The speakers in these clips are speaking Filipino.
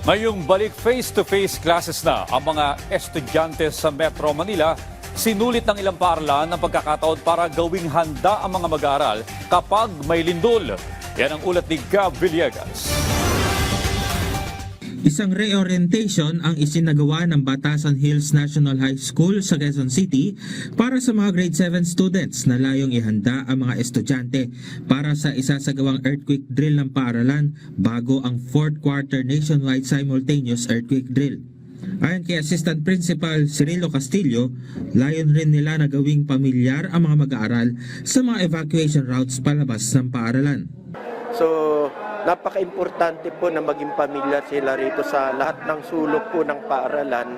Ngayong balik face-to-face classes na ang mga estudyante sa Metro Manila, sinulit ng ilang paaralan ang pagkakataon para gawing handa ang mga mag-aaral kapag may lindol. Yan ang ulat ni Gab Villegas. Isang reorientation ang isinagawa ng Batasan Hills National High School sa Quezon City para sa mga grade 7 students na layong ihanda ang mga estudyante para sa isasagawang earthquake drill ng paaralan bago ang 4th quarter nationwide simultaneous earthquake drill. Ayon kay Assistant Principal Cirilo Castillo, layon rin nila na gawing pamilyar ang mga mag-aaral sa mga evacuation routes palabas ng paaralan. So, napaka-importante po na maging pamilyar sila rito sa lahat ng sulok po ng paaralan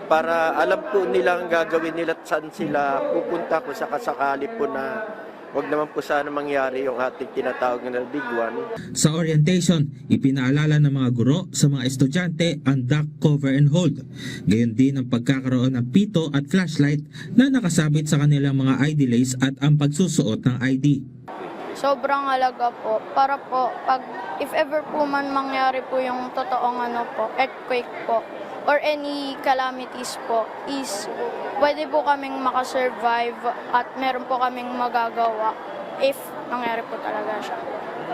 para alam po nila ang gagawin nila at saan sila pupunta kung sakasakali po na wag naman po sana mangyari yung ating tinatawag na Big One. Sa orientation, ipinaalala ng mga guro sa mga estudyante ang duck cover and hold. Gayon din ang pagkakaroon ng pito at flashlight na nakasabit sa kanilang mga ID lace at ang pagsusuot ng ID. Sobrang halaga po para po pag if ever po man mangyari po yung totoong earthquake po or any calamities po is pwede po kaming makasurvive at meron po kaming magagawa if mangyari po talaga siya.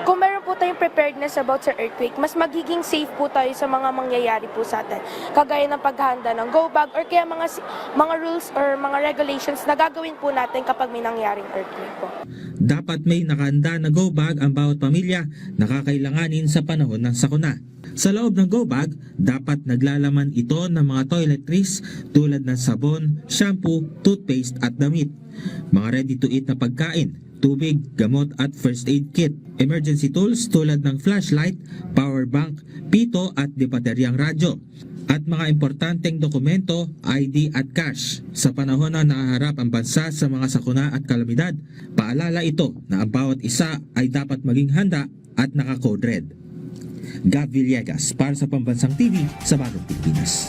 Kung meron po tayong preparedness about sa earthquake, mas magiging safe po tayo sa mga mangyayari po sa atin. Kagaya ng paghahanda ng go bag or kaya mga rules or mga regulations na gagawin po natin kapag may nangyaring earthquake po. Dapat may nakahanda na go bag ang bawat pamilya na kakailanganin sa panahon ng sakuna. Sa loob ng go bag, dapat naglalaman ito ng mga toiletries tulad ng sabon, shampoo, toothpaste at damit. Mga ready-to-eat na pagkain, tubig, gamot at first aid kit. Emergency tools tulad ng flashlight, power bank, pito at dibateryang radyo. At mga importanteng dokumento, ID at cash. Sa panahon na nahaharap ang bansa sa mga sakuna at kalamidad, paalala ito na ang bawat isa ay dapat maging handa at naka-code red. Gab Villegas para sa Pambansang TV sa Bagong Pilipinas.